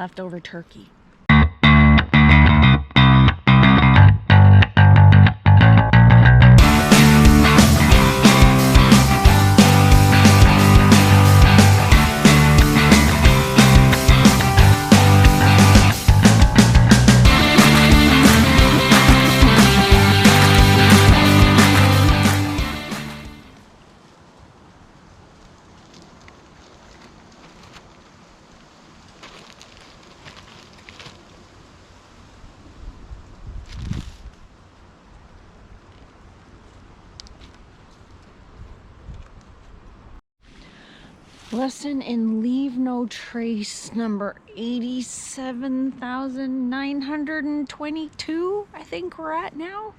leftover turkey. Lesson in Leave No Trace number 87,922, I think we're at now.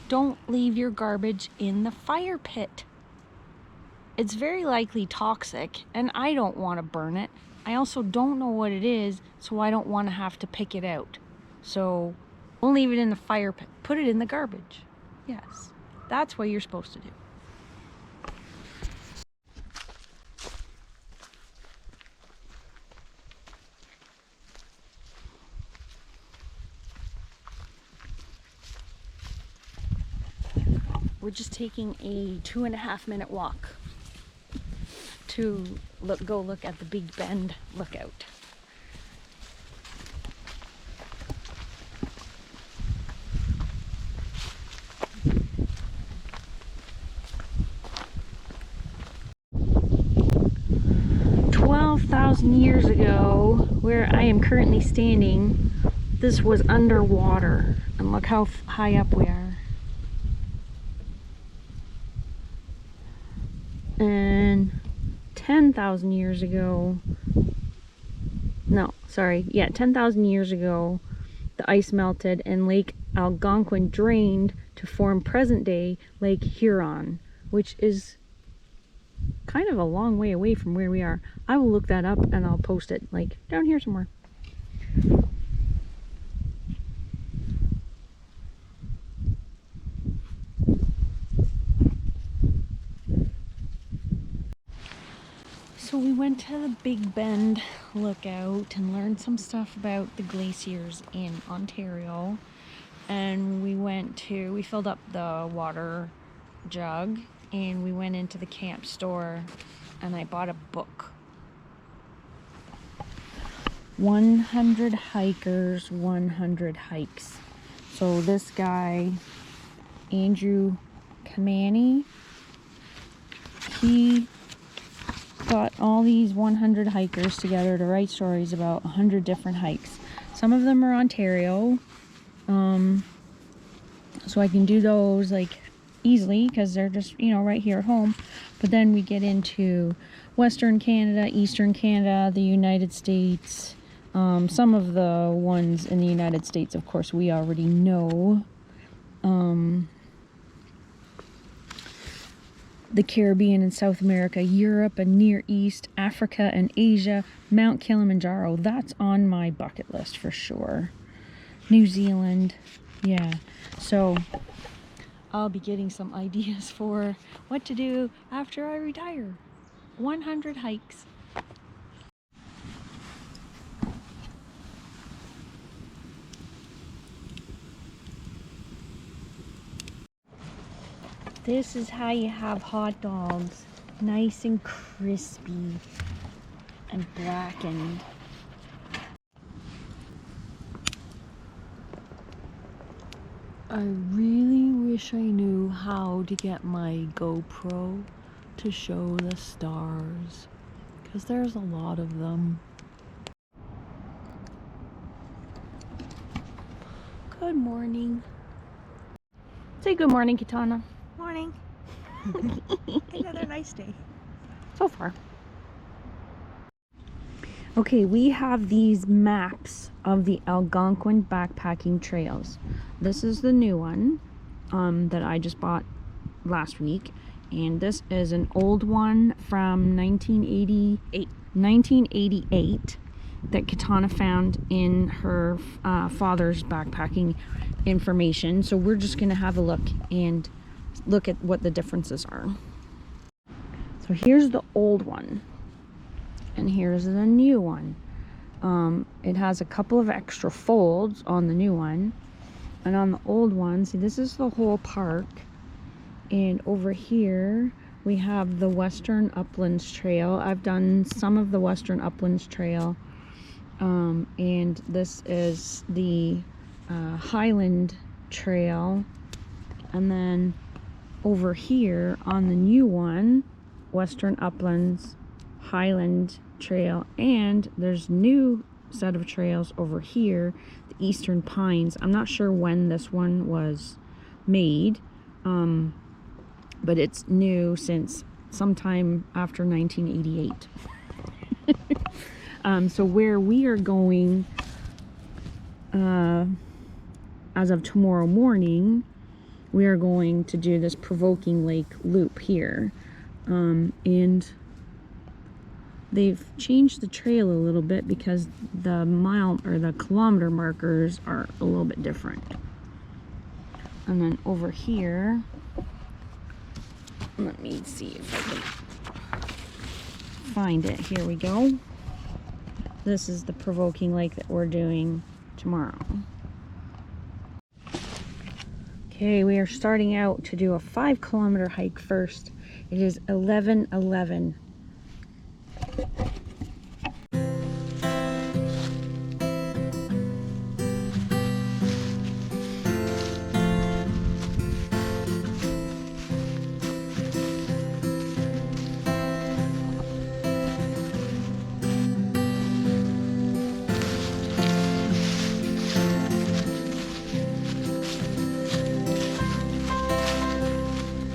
Don't leave your garbage in the fire pit. It's very likely toxic, and I don't want to burn it. I also don't know what it is, so I don't want to have to pick it out. So don't leave it in the fire pit. Put it in the garbage. Yes. That's what you're supposed to do. We're just taking a 2.5-minute walk to go look at the Big Bend lookout. Years ago, where I am currently standing, this was underwater, and look how high up we are. And 10,000 years ago, no, sorry, yeah, 10,000 years ago, the ice melted and Lake Algonquin drained to form present-day Lake Huron, which is kind of a long way away from where we are. I will look that up and I'll post it, like, down here somewhere. So we went to the Big Bend lookout and learned some stuff about the glaciers in Ontario. And we filled up the water jug and we went into the camp store and I bought a book. 100 hikers, 100 hikes. So this guy, Andrew Kamani, he got all these 100 hikers together to write stories about 100 different hikes. Some of them are Ontario, so I can do those like easily because they're just, you know, right here at home. But then we get into Western Canada, Eastern Canada, the United States. Some of the ones in the United States, of course, we already know. The Caribbean and South America, Europe and Near East, Africa and Asia, Mount Kilimanjaro. That's on my bucket list for sure. New Zealand, yeah. So I'll be getting some ideas for what to do after I retire. 100 hikes. This is how you have hot dogs. Nice and crispy and blackened. I really wish I knew how to get my GoPro to show the stars, because there's a lot of them. Good morning. Say good morning, Katana. Morning. Another nice day. So far. Okay, we have these maps of the Algonquin backpacking trails. This is the new one that I just bought last week, and this is an old one from 1988 that Katana found in her father's backpacking information. So we're just gonna have a look and look at what the differences are. So So here's the old one, and here's the new one. It has a couple of extra folds on the new one, and on the old one, see, this is the whole park. And over here we have the Western Uplands Trail. I've done some of the Western Uplands Trail, and this is the Highland Trail. And then over here on the new one, Western Uplands, Highland Trail, and there's new set of trails over here, the Eastern Pines. I'm not sure when this one was made, but it's new since sometime after 1988. So where we are going as of tomorrow morning, we are going to do this Provoking Lake loop here, and they've changed the trail a little bit because the mile or the kilometer markers are a little bit different. And then over here, let me see if I can find it. Here we go. This is the Provoking Lake that we're doing tomorrow. Okay, we are starting out to do a 5-kilometer hike first. It is 11:11.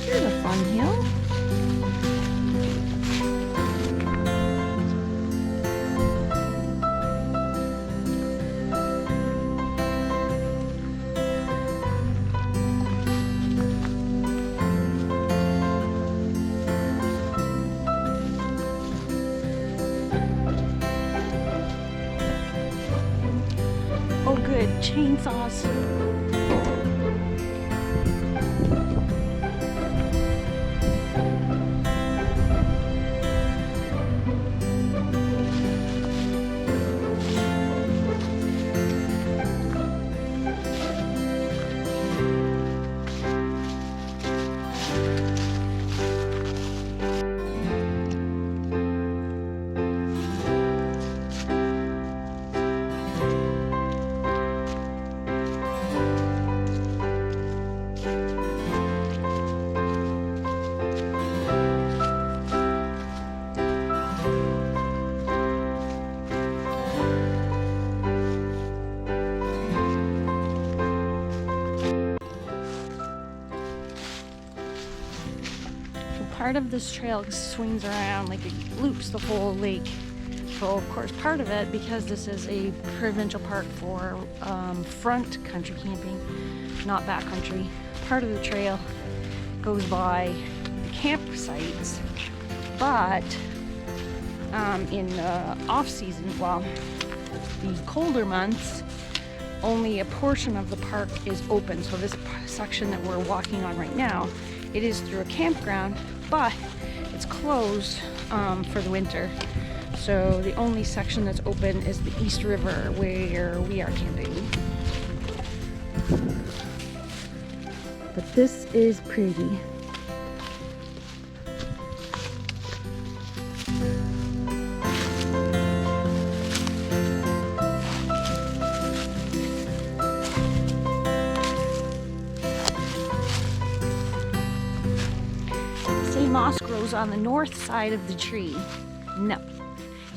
Here's a fun hill. Oh good, chainsaws. Part of this trail swings around, like it loops the whole lake. So of course part of it, because this is a provincial park for front country camping, not backcountry, part of the trail goes by the campsites, but in the off season, well, the colder months, only a portion of the park is open. So this section that we're walking on right now, it is through a campground, but it's closed for the winter. So the only section that's open is the East River, where we are camping. But this is pretty. Moss grows on the north side of the tree. No,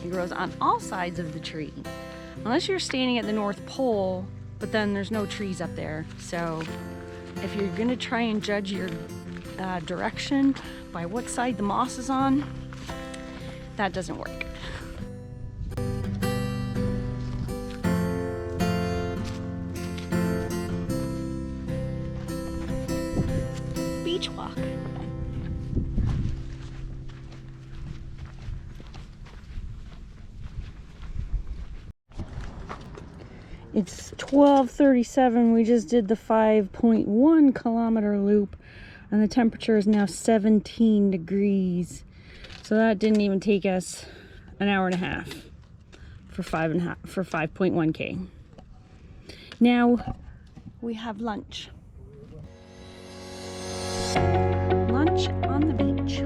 it grows on all sides of the tree. Unless you're standing at the North Pole, but then there's no trees up there. So if you're gonna try and judge your direction by what side the moss is on, that doesn't work. Beach walk. It's 12:37. We just did the 5.1 kilometer loop, and the temperature is now 17 degrees. So that didn't even take us an hour and a half for 5.1K. Now we have lunch. Lunch on the beach.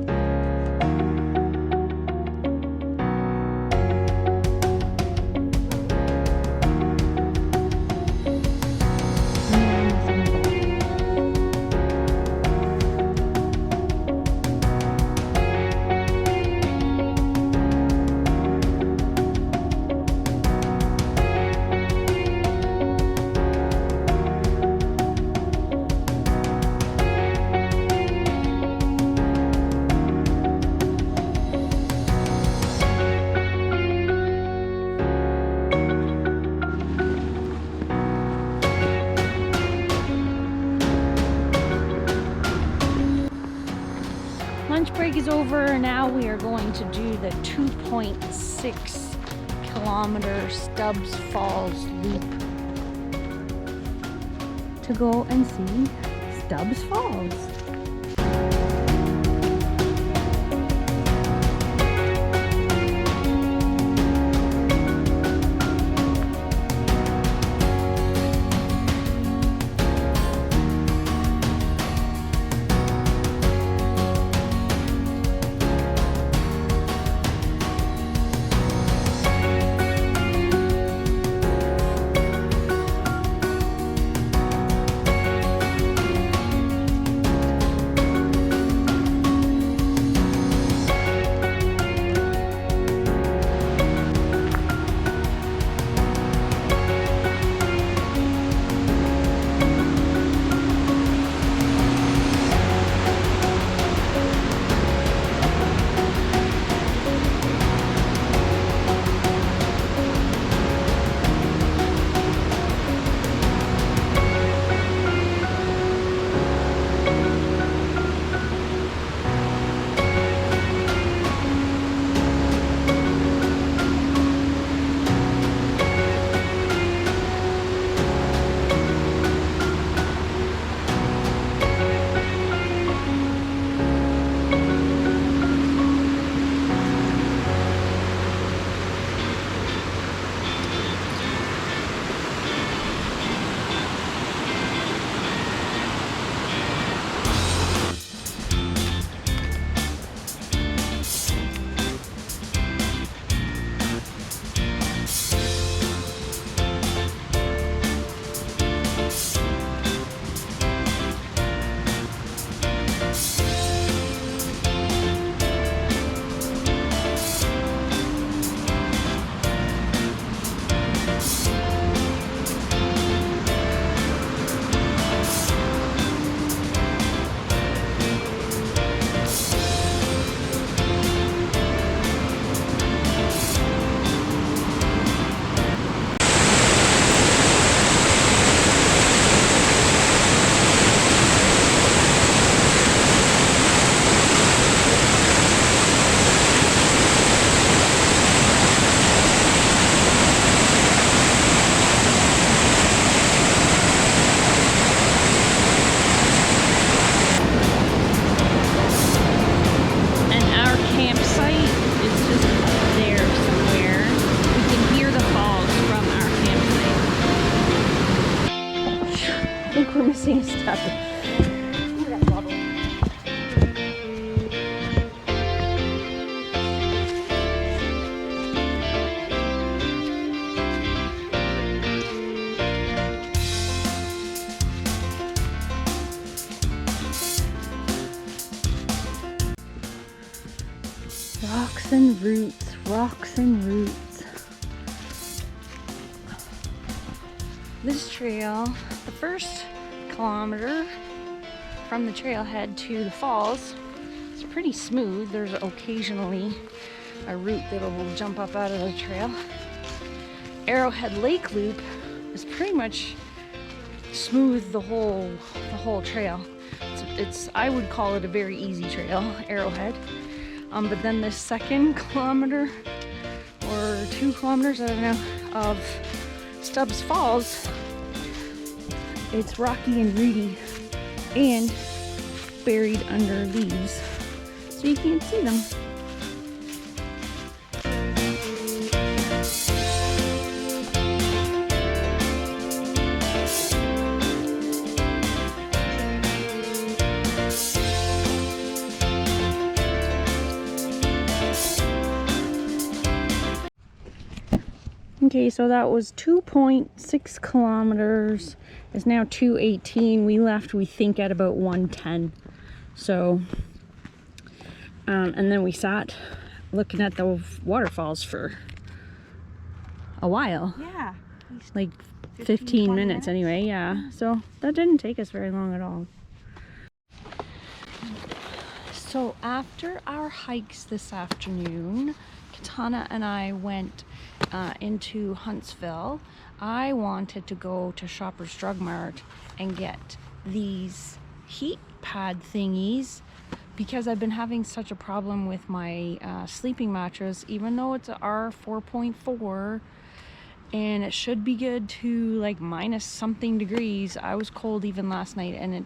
Lunch break is over. Now we are going to do the 2.6 kilometer Stubbs Falls loop to go and see Stubbs Falls. We're missing a step. Ooh, that bubble. Rocks and roots, rocks and roots. This trail, the first kilometer from the trailhead to the falls, it's pretty smooth. There's occasionally a root that will jump up out of the trail. Arrowhead Lake Loop is pretty much smooth the whole trail. It's I would call it a very easy trail, Arrowhead. But then this second kilometer or 2 kilometers, I don't know, of Stubbs Falls, it's rocky and reedy and buried under leaves, so you can't see them. Okay, so that was 2.6 kilometers. It's now 2:18. We left, we think, at about 1:10. So, and then we sat looking at the waterfalls for a while. Yeah. Like 15 20 minutes anyway, yeah. So that didn't take us very long at all. So after our hikes this afternoon, Katana and I went into Huntsville. I wanted to go to Shoppers Drug Mart and get these heat pad thingies because I've been having such a problem with my sleeping mattress, even though it's a R4.4 and it should be good to like minus something degrees. I was cold even last night and it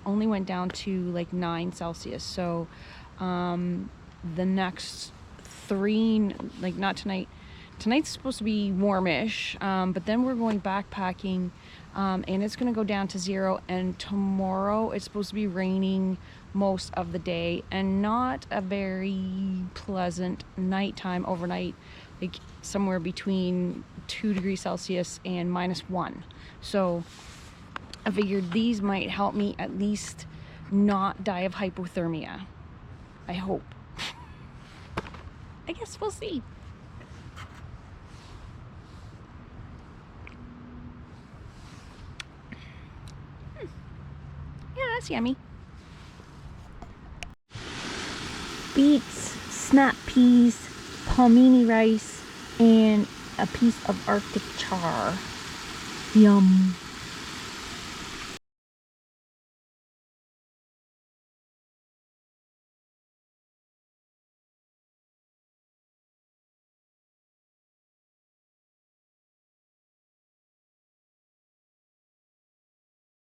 only went down to like 9 Celsius. So the next 3, like not tonight, tonight's supposed to be warmish, but then we're going backpacking and it's going to go down to 0, and tomorrow it's supposed to be raining most of the day and not a very pleasant nighttime overnight, like somewhere between 2 degrees Celsius and -1. So I figured these might help me at least not die of hypothermia. I hope. I guess we'll see. Yeah, that's yummy. Beets, snap peas, palmini rice, and a piece of Arctic char. Yum.